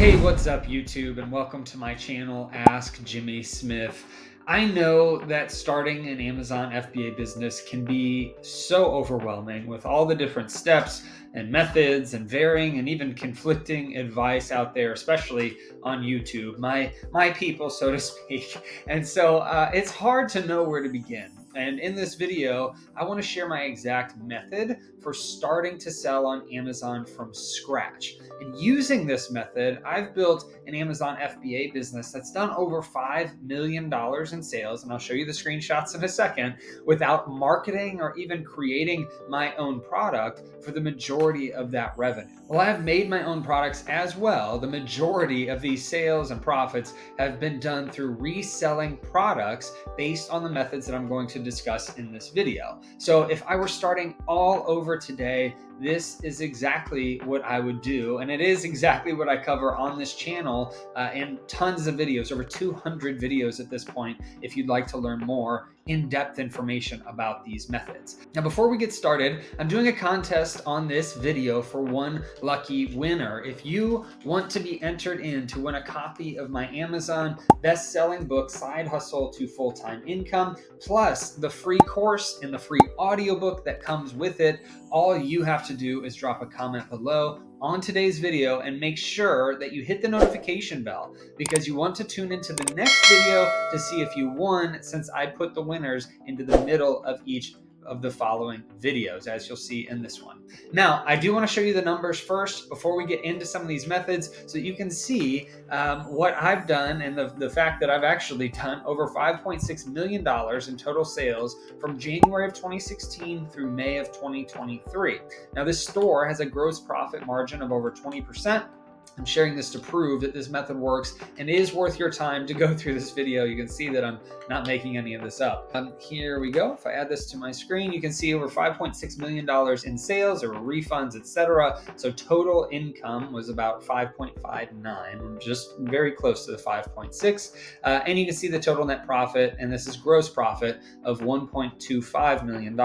Hey, what's up YouTube, and welcome to my channel, Ask Jimmy Smith. I know that starting an Amazon FBA business can be so overwhelming with all the different steps and methods and varying and even conflicting advice out there, especially on YouTube, my people, so to speak. And so it's hard to know where to begin. And in this video, I want to share my exact method for starting to sell on Amazon from scratch. And using this method, I've built an Amazon FBA business that's done over $5 million in sales, and I'll show you the screenshots in a second, without marketing or even creating my own product for the majority of that revenue. Well, I have made my own products as well. The majority of these sales and profits have been done through reselling products based on the methods that I'm going to discuss in this video. So if I were starting all over today, this is exactly what I would do, and it is exactly what I cover on this channel in tons of videos, over 200 videos at this point, if you'd like to learn more in-depth information about these methods. Now, before we get started, I'm doing a contest on this video for one lucky winner. If you want to be entered in to win a copy of my Amazon best-selling book, Side Hustle to Full-Time Income, plus the free course and the free audiobook that comes with it, all you have to do is drop a comment below on today's video and make sure that you hit the notification bell, because you want to tune into the next video to see if you won, since I put the winners into the middle of each of the following videos, as you'll see in this one. Now, I do want to show you the numbers first before we get into some of these methods, so that you can see what I've done, and the fact that I've actually done over $5.6 million in total sales from January of 2016 through May of 2023. Now, this store has a gross profit margin of over 20%. I'm sharing this to prove that this method works and is worth your time to go through this video. You can see that I'm not making any of this up. Here we go. If I add this to my screen, you can see over $5.6 million in sales. There were refunds, etc. So total income was about 5.59, just very close to the 5.6. And you can see the total net profit, and this is gross profit, of $1.25 million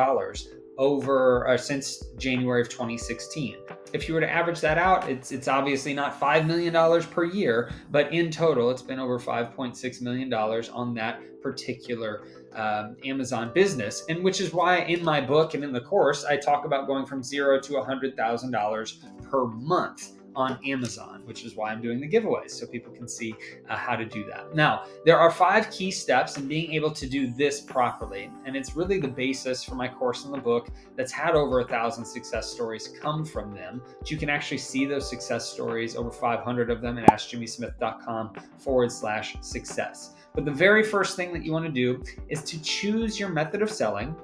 since January of 2016. If you were to average that out, it's obviously not $5 million per year, but in total, it's been over $5.6 million on that particular Amazon business. And which is why in my book and in the course, I talk about going from $0 to $100,000 per month on Amazon, which is why I'm doing the giveaways, so people can see how to do that. Now, there are 5 key steps in being able to do this properly, and it's really the basis for my course in the book that's had over 1,000 success stories come from them. But you can actually see those success stories, over 500 of them, at askjimmysmith.com/success. But the very first thing that you want to do is to choose your method of selling.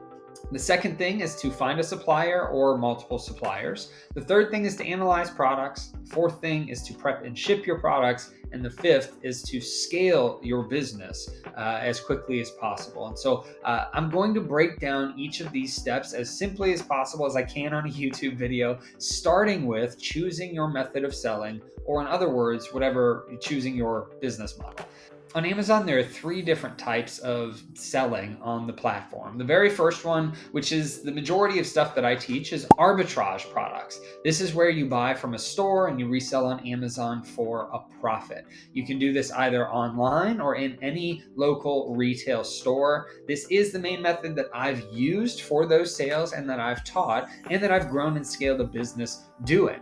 The second thing is to find a supplier or multiple suppliers. The third thing is to analyze products. The fourth thing is to prep and ship your products. And the fifth is to scale your business as quickly as possible. And so I'm going to break down each of these steps as simply as possible as I can on a YouTube video, starting with choosing your method of selling, or in other words, choosing your business model. On Amazon, there are 3 different types of selling on the platform. The very first one, which is the majority of stuff that I teach, is arbitrage products. This is where you buy from a store and you resell on Amazon for a profit. You can do this either online or in any local retail store. This is the main method that I've used for those sales and that I've taught and that I've grown and scaled a business doing.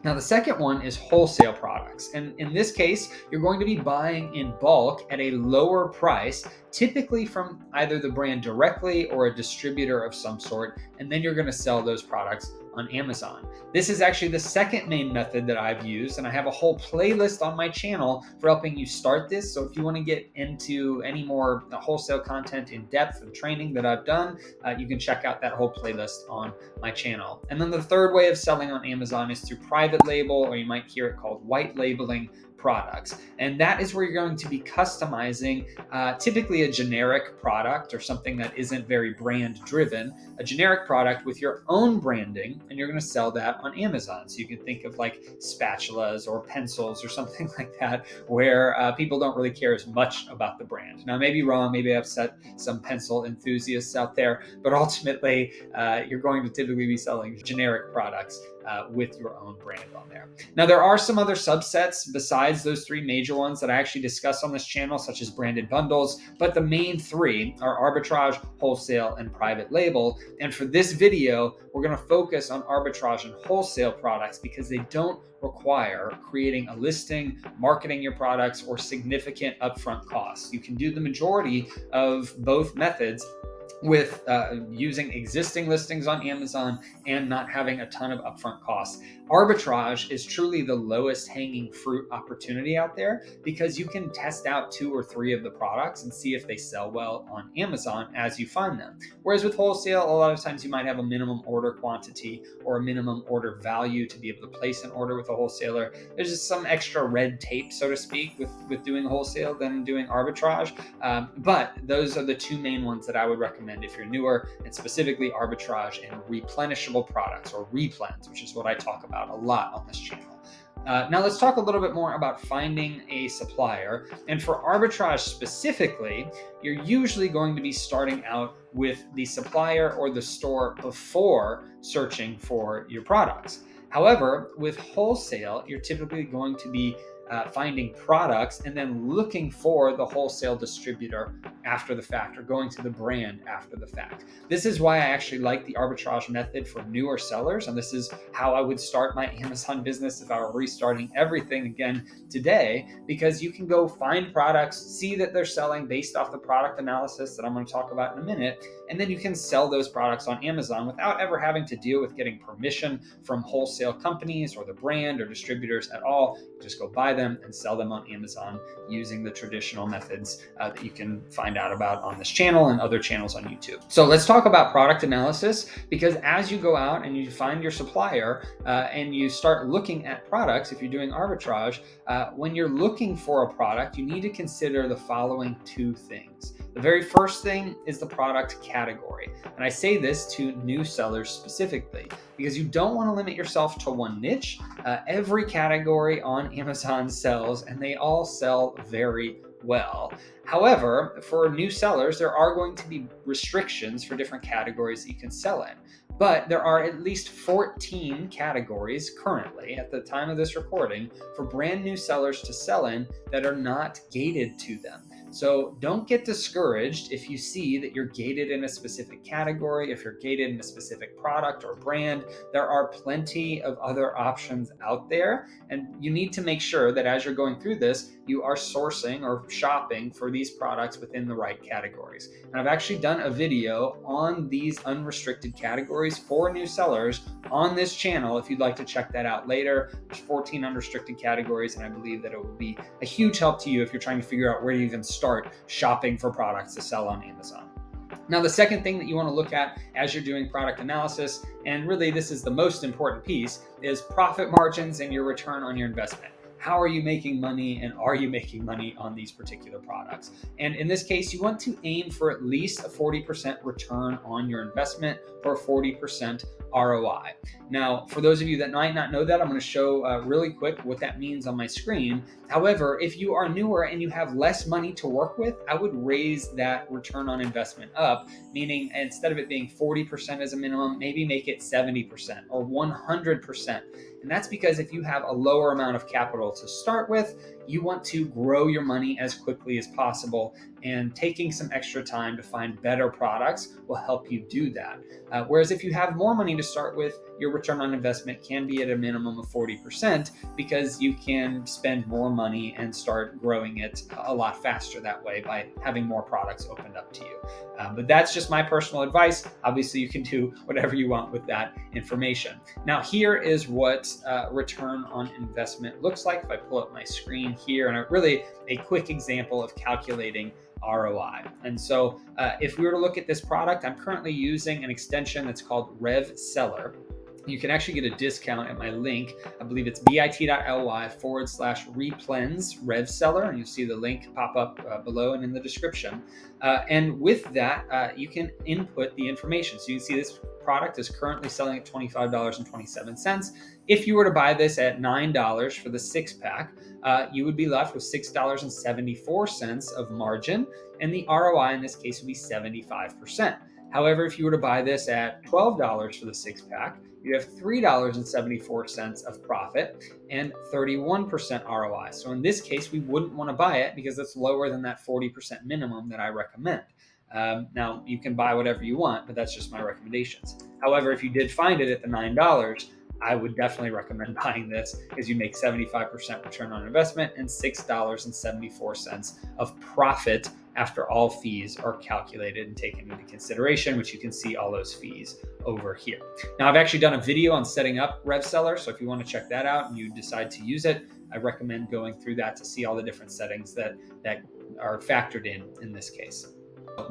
Now, the second one is wholesale products. And in this case, you're going to be buying in bulk at a lower price, typically from either the brand directly or a distributor of some sort, and then you're going to sell those products on Amazon. This is actually the second main method that I've used, and I have a whole playlist on my channel for helping you start this. So if you want to get into any more wholesale content in depth and training that I've done, you can check out that whole playlist on my channel. And then the third way of selling on Amazon is through private label, or you might hear it called white labeling products. And that is where you're going to be customizing typically a generic product or something that isn't very brand driven, a generic product with your own branding, and you're going to sell that on Amazon. So you can think of like spatulas or pencils or something like that, where people don't really care as much about the brand. Now, I may be wrong, maybe I've set some pencil enthusiasts out there, but ultimately you're going to typically be selling generic products with your own brand on there. Now, there are some other subsets besides those three major ones that I actually discuss on this channel, such as branded bundles, but the main three are arbitrage, wholesale, and private label. And for this video, we're going to focus on arbitrage and wholesale products because they don't require creating a listing, marketing your products, or significant upfront costs. You can do the majority of both methods with using existing listings on Amazon and not having a ton of upfront costs. Arbitrage is truly the lowest hanging fruit opportunity out there because you can test out 2 or 3 of the products and see if they sell well on Amazon as you find them. Whereas with wholesale, a lot of times you might have a minimum order quantity or a minimum order value to be able to place an order with a wholesaler. There's just some extra red tape, so to speak, with doing wholesale than doing arbitrage. But those are the 2 main ones that I would recommend if you're newer, and specifically arbitrage and replenishable products, or replens, which is what I talk about a lot on this channel. Now let's talk a little bit more about finding a supplier. And for arbitrage specifically, you're usually going to be starting out with the supplier or the store before searching for your products. However, with wholesale, you're typically going to be finding products and then looking for the wholesale distributor after the fact, or going to the brand after the fact. This is why I actually like the arbitrage method for newer sellers, and this is how I would start my Amazon business if I were restarting everything again today, because you can go find products, see that they're selling based off the product analysis that I'm going to talk about in a minute, and then you can sell those products on Amazon without ever having to deal with getting permission from wholesale companies or the brand or distributors at all. You just go buy them and sell them on Amazon using the traditional methods that you can find out about on this channel and other channels on YouTube. So let's talk about product analysis, because as you go out and you find your supplier and you start looking at products, if you're doing arbitrage, when you're looking for a product, you need to consider the following 2 things. The very first thing is the product category. And I say this to new sellers specifically because you don't want to limit yourself to one niche. Every category on Amazon sells, and they all sell very well. However, for new sellers, there are going to be restrictions for different categories that you can sell in. But there are at least 14 categories currently at the time of this recording for brand new sellers to sell in that are not gated to them. So don't get discouraged if you see that you're gated in a specific category, if you're gated in a specific product or brand. There are plenty of other options out there, and you need to make sure that as you're going through this, you are sourcing or shopping for these products within the right categories. And I've actually done a video on these unrestricted categories for new sellers on this channel if you'd like to check that out later. There's 14 unrestricted categories, and I believe that it will be a huge help to you if you're trying to figure out where to even start shopping for products to sell on Amazon. Now, the second thing that you want to look at as you're doing product analysis, and really this is the most important piece, is profit margins and your return on your investment. How are you making money, and are you making money on these particular products? And in this case, you want to aim for at least a 40% return on your investment or 40% ROI. Now, for those of you that might not know that, I'm going to show really quick what that means on my screen. However, if you are newer and you have less money to work with, I would raise that return on investment up, meaning instead of it being 40% as a minimum, maybe make it 70% or 100%. And that's because if you have a lower amount of capital to start with, you want to grow your money as quickly as possible, and taking some extra time to find better products will help you do that. Whereas if you have more money to start with, your return on investment can be at a minimum of 40% because you can spend more money and start growing it a lot faster that way by having more products opened up to you. But that's just my personal advice. Obviously, you can do whatever you want with that information. Now, here is what return on investment looks like. If I pull up my screen here, and really a quick example of calculating ROI. And so if we were to look at this product, I'm currently using an extension that's called Repricer. You can actually get a discount at my link. I believe it's bit.ly/replens Repricer, and you'll see the link pop up below and in the description. And with that, you can input the information. So you can see this product is currently selling at $25.27. If you were to buy this at $9 for the 6-pack, you would be left with $6.74 of margin, and the ROI in this case would be 75%. However, if you were to buy this at $12 for the 6-pack, you have $3.74 of profit and 31% ROI. So in this case, we wouldn't want to buy it because it's lower than that 40% minimum that I recommend. Now, you can buy whatever you want, but that's just my recommendations. However, if you did find it at the $9, I would definitely recommend buying this because you make 75% return on investment and $6.74 of profit after all fees are calculated and taken into consideration, which you can see all those fees over here. Now, I've actually done a video on setting up RevSeller, so if you want to check that out and you decide to use it, I recommend going through that to see all the different settings that are factored in this case.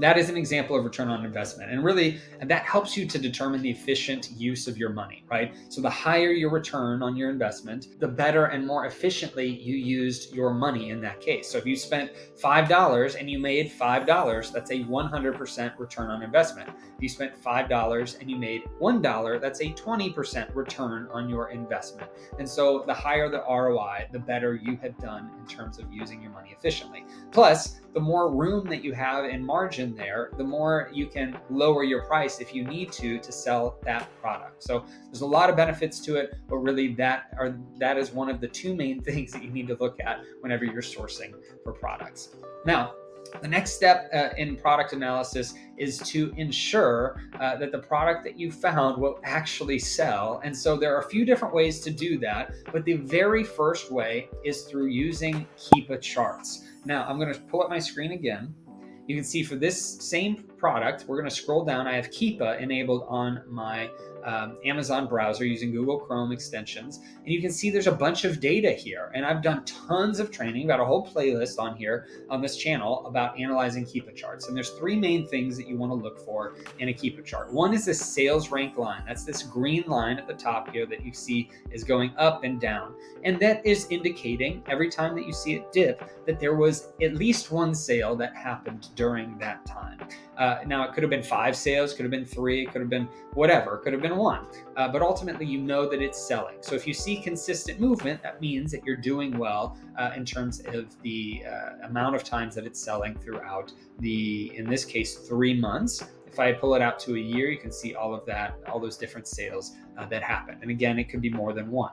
That is an example of return on investment. And really, that helps you to determine the efficient use of your money, right? So the higher your return on your investment, the better and more efficiently you used your money in that case. So if you spent $5 and you made $5, that's a 100% return on investment. If you spent $5 and you made $1, that's a 20% return on your investment. And so the higher the ROI, the better you have done in terms of using your money efficiently. Plus, the more room that you have in margin there, the more you can lower your price if you need to sell that product. So there's a lot of benefits to it, but really that is one of the two main things that you need to look at whenever you're sourcing for products. Now, the next step in product analysis is to ensure that the product that you found will actually sell. And so there are a few different ways to do that, but the very first way is through using Keepa charts. Now, I'm going to pull up my screen again. You can see for this same product, we're going to scroll down. I have Keepa enabled on my Amazon browser using Google Chrome extensions. And you can see there's a bunch of data here. And I've done tons of training, got a whole playlist on here on this channel about analyzing Keepa charts. And there's three main things that you want to look for in a Keepa chart. One is this sales rank line. That's this green line at the top here that you see is going up and down. And that is indicating every time that you see it dip that there was at least one sale that happened during that time. Now, it could have been 5 sales, could have been 3, it could have been whatever, it could have been 1. But ultimately, you know that it's selling. So if you see consistent movement, that means that you're doing well in terms of the amount of times that it's selling throughout in this case, 3 months. If I pull it out to a year, you can see all of that, all those different sales that happen. And again, it could be more than one.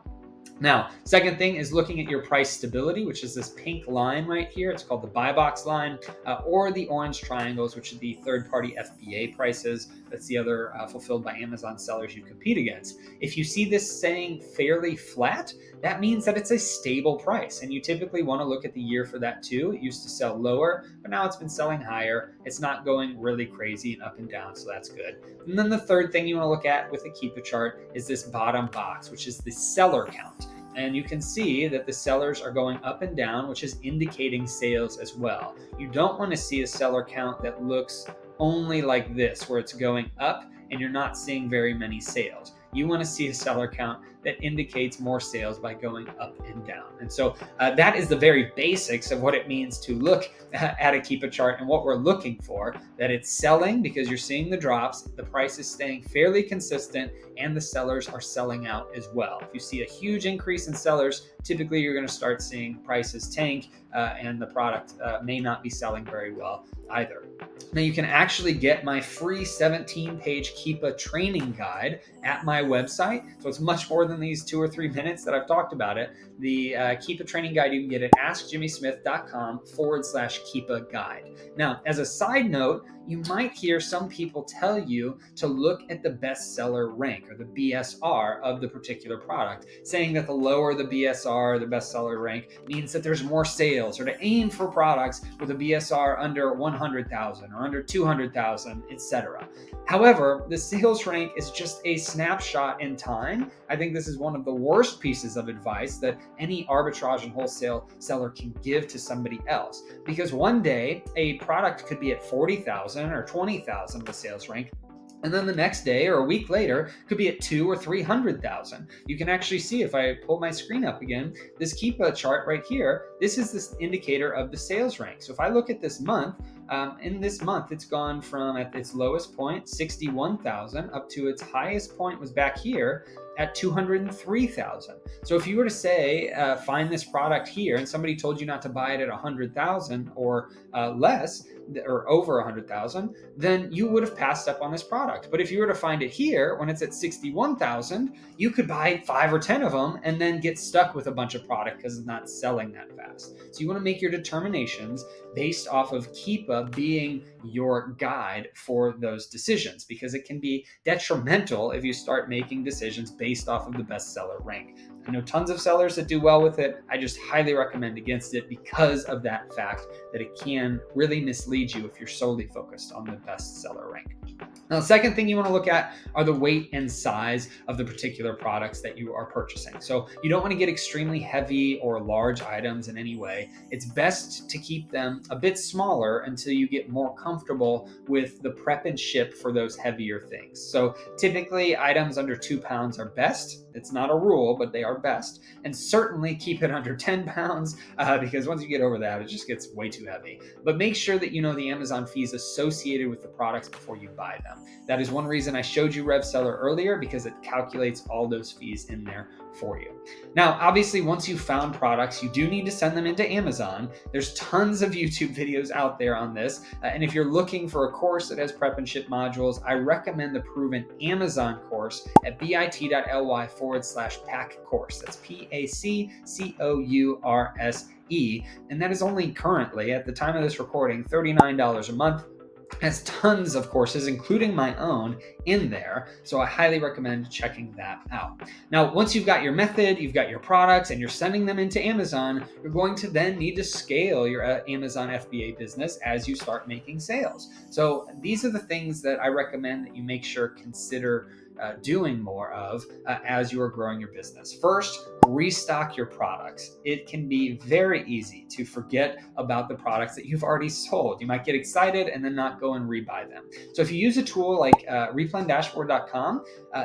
Now, second thing is looking at your price stability, which is this pink line right here. It's called the buy box line, or the orange triangles, which are the third-party FBA prices. That's the other fulfilled by Amazon sellers you compete against. If you see this saying fairly flat, that means that it's a stable price. And you typically want to look at the year for that too. It used to sell lower, but now it's been selling higher. It's not going really crazy and up and down, so that's good. And then the third thing you want to look at with a Keepa chart is this bottom box, which is the seller count. And you can see that the sellers are going up and down, which is indicating sales as well. You don't want to see a seller count that looks only like this, where it's going up and you're not seeing very many sales. You want to see a seller count that indicates more sales by going up and down. And so that is the very basics of what it means to look at a Keepa chart and what we're looking for, that it's selling because you're seeing the drops, the price is staying fairly consistent, and the sellers are selling out as well. If you see a huge increase in sellers, typically you're going to start seeing prices tank and the product may not be selling very well either. Now, you can actually get my free 17-page Keepa training guide at my website. So it's much more than these 2 or 3 minutes that I've talked about it. The Keepa training guide you can get at askjimmysmith.com/Keepa guide. Now, as a side note, you might hear some people tell you to look at the bestseller rank or the BSR of the particular product, saying that the lower the BSR, the bestseller rank, means that there's more sales, or to aim for products with a BSR under 100,000 or under 200,000, etc. However, the sales rank is just a snapshot in time. I think this is one of the worst pieces of advice that any arbitrage and wholesale seller can give to somebody else, because one day a product could be at 40,000 or 20,000 of the sales rank, and then the next day or a week later could be at 200,000 or 300,000. You can actually see, if I pull my screen up again, this Keepa chart right here, this is this indicator of the sales rank. So if I look at this month, In this month, it's gone from at its lowest point, 61,000, up to its highest point was back here at 203,000. So if you were to say, find this product here, and somebody told you not to buy it at 100,000 or less, or over 100,000, then you would have passed up on this product. But if you were to find it here when it's at 61,000, you could buy 5 or 10 of them and then get stuck with a bunch of product because it's not selling that fast. So you want to make your determinations based off of Keepa being your guide for those decisions, because it can be detrimental if you start making decisions based off of the bestseller rank. I know tons of sellers that do well with it. I just highly recommend against it because of that fact that it can really mislead you if you're solely focused on the bestseller rank. Now, the second thing you want to look at are the weight and size of the particular products that you are purchasing. So you don't want to get extremely heavy or large items in any way. It's best to keep them a bit smaller until you get more comfortable with the prep and ship for those heavier things. So typically items under 2 pounds are best. It's not a rule, but they are best. And certainly keep it under 10 pounds because once you get over that, it just gets way too heavy. But make sure that you know the Amazon fees associated with the products before you buy them. That is one reason I showed you RevSeller earlier, because it calculates all those fees in there for you. Now, obviously, once you've found products, you do need to send them into Amazon. There's tons of YouTube videos out there on this. And if you're looking for a course that has prep and ship modules, I recommend the proven Amazon course at bit.ly/pack course. That's PACCOURSE. And that is only currently, at the time of this recording, $39 a month. Has tons of courses, including my own, in there. So I highly recommend checking that out. Now, once you've got your method, you've got your products, and you're sending them into Amazon, you're going to then need to scale your Amazon FBA business as you start making sales. So these are the things that I recommend that you make sure consider doing more of as you are growing your business. First, restock your products. It can be very easy to forget about the products that you've already sold. You might get excited and then not go and rebuy them. So if you use a tool like replendashboard.com,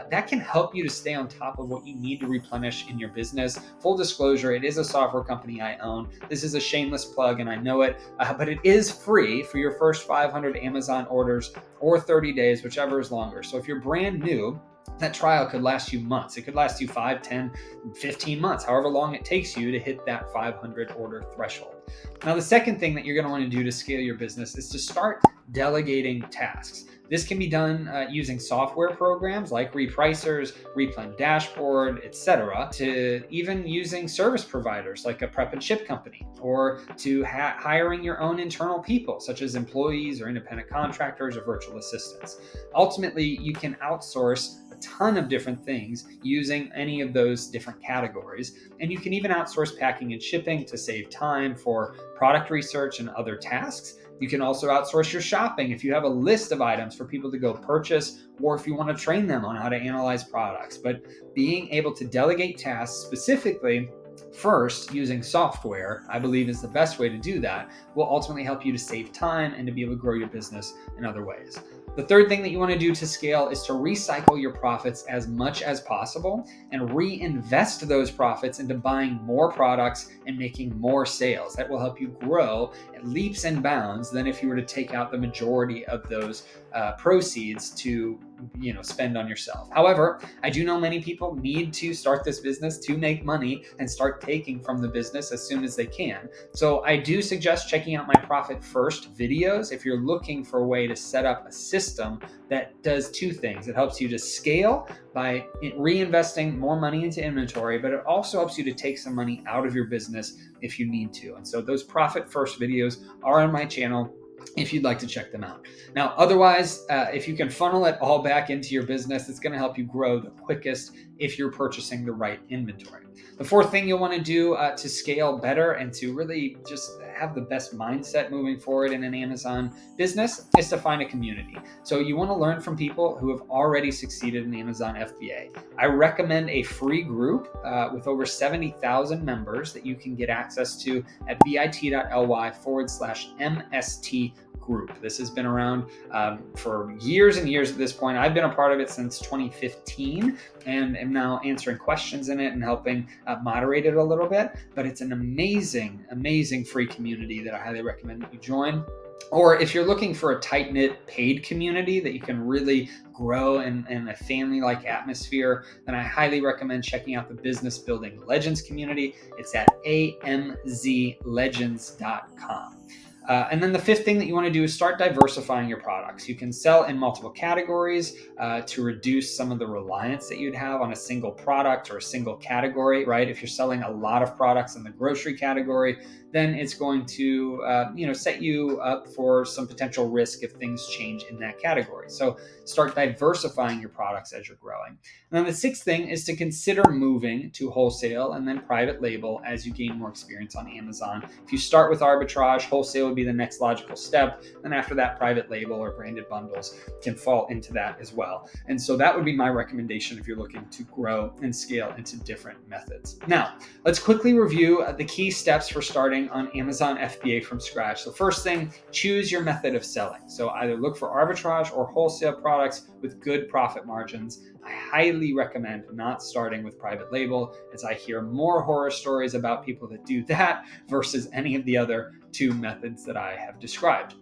that can help you to stay on top of what you need to replenish in your business. Full disclosure, it is a software company I own. This is a shameless plug and I know it, but it is free for your first 500 Amazon orders or 30 days, whichever is longer. So if you're brand new, that trial could last you months. It could last you 5, 10, 15 months, however long it takes you to hit that 500 order threshold. Now, the second thing that you're going to want to do to scale your business is to start delegating tasks. This can be done using software programs like Repricers, Replen Dashboard, etc., to even using service providers like a prep and ship company, or to hiring your own internal people, such as employees or independent contractors or virtual assistants. Ultimately, you can outsource a ton of different things using any of those different categories. And you can even outsource packing and shipping to save time for product research and other tasks. You can also outsource your shopping if you have a list of items for people to go purchase, or if you want to train them on how to analyze products. But being able to delegate tasks specifically first using software, I believe, is the best way to do that, will ultimately help you to save time and to be able to grow your business in other ways. The third thing that you want to do to scale is to recycle your profits as much as possible and reinvest those profits into buying more products and making more sales. That will help you grow at leaps and bounds than if you were to take out the majority of those proceeds to spend on yourself. However, I do know many people need to start this business to make money and start taking from the business as soon as they can. So I do suggest checking out my Profit First videos if you're looking for a way to set up a system that does two things. It helps you to scale by reinvesting more money into inventory, but it also helps you to take some money out of your business if you need to. And so those Profit First videos are on my channel if you'd like to check them out. Now, otherwise, if you can funnel it all back into your business, it's going to help you grow the quickest if you're purchasing the right inventory. The fourth thing you'll want to do to scale better and to really just have the best mindset moving forward in an Amazon business is to find a community. So you want to learn from people who have already succeeded in Amazon FBA. I recommend a free group with over 70,000 members that you can get access to at bit.ly/MST group. This has been around for years and years at this point. I've been a part of it since 2015 and am now answering questions in it and helping moderate it a little bit. But it's an amazing, amazing free community that I highly recommend that you join. Or if you're looking for a tight-knit paid community that you can really grow in a family-like atmosphere, then I highly recommend checking out the Business Building Legends community. It's at amzlegends.com. And then the fifth thing that you want to do is start diversifying your products. You can sell in multiple categories to reduce some of the reliance that you'd have on a single product or a single category, right? If you're selling a lot of products in the grocery category, then it's going to set you up for some potential risk if things change in that category. So start diversifying your products as you're growing. And then the sixth thing is to consider moving to wholesale and then private label as you gain more experience on Amazon. If you start with arbitrage, wholesale would be the next logical step. And after that, private label or branded bundles can fall into that as well. And so that would be my recommendation if you're looking to grow and scale into different methods. Now, let's quickly review the key steps for starting on Amazon FBA from scratch. So first thing, choose your method of selling. So either look for arbitrage or wholesale products with good profit margins. I highly recommend not starting with private label, as I hear more horror stories about people that do that versus any of the other two methods that I have described.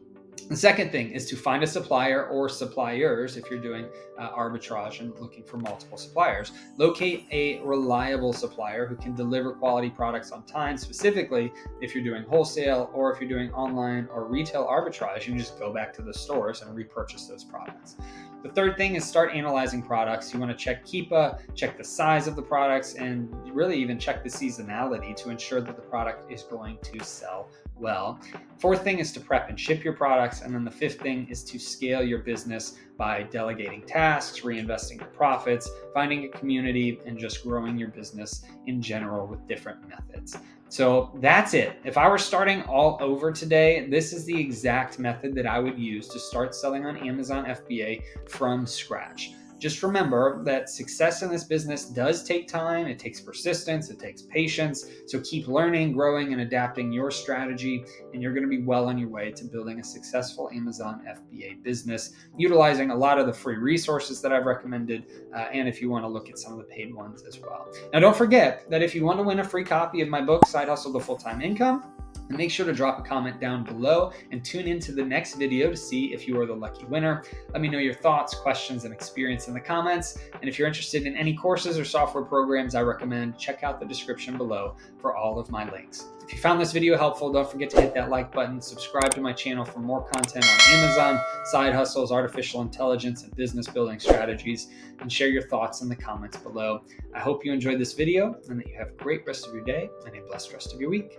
The second thing is to find a supplier or suppliers if you're doing arbitrage and looking for multiple suppliers. Locate a reliable supplier who can deliver quality products on time, specifically if you're doing wholesale or if you're doing online or retail arbitrage, you can just go back to the stores and repurchase those products. The third thing is start analyzing products. You want to check Keepa, check the size of the products, and really even check the seasonality to ensure that the product is going to sell well. Fourth thing is to prep and ship your products. And then the fifth thing is to scale your business by delegating tasks, reinvesting your profits, finding a community, and just growing your business in general with different methods. So that's it. If I were starting all over today, this is the exact method that I would use to start selling on Amazon FBA from scratch. Just remember that success in this business does take time. It takes persistence. It takes patience. So keep learning, growing, and adapting your strategy, and you're going to be well on your way to building a successful Amazon FBA business, utilizing a lot of the free resources that I've recommended, and if you want to look at some of the paid ones as well. Now, don't forget that if you want to win a free copy of my book, Side Hustle to Full-Time Income, and make sure to drop a comment down below and tune into the next video to see if you are the lucky winner. Let me know your thoughts, questions, and experience in the comments. And if you're interested in any courses or software programs I recommend, check out the description below for all of my links. If you found this video helpful, don't forget to hit that like button, subscribe to my channel for more content on Amazon, side hustles, artificial intelligence, and business building strategies, and share your thoughts in the comments below. I hope you enjoyed this video and that you have a great rest of your day and a blessed rest of your week.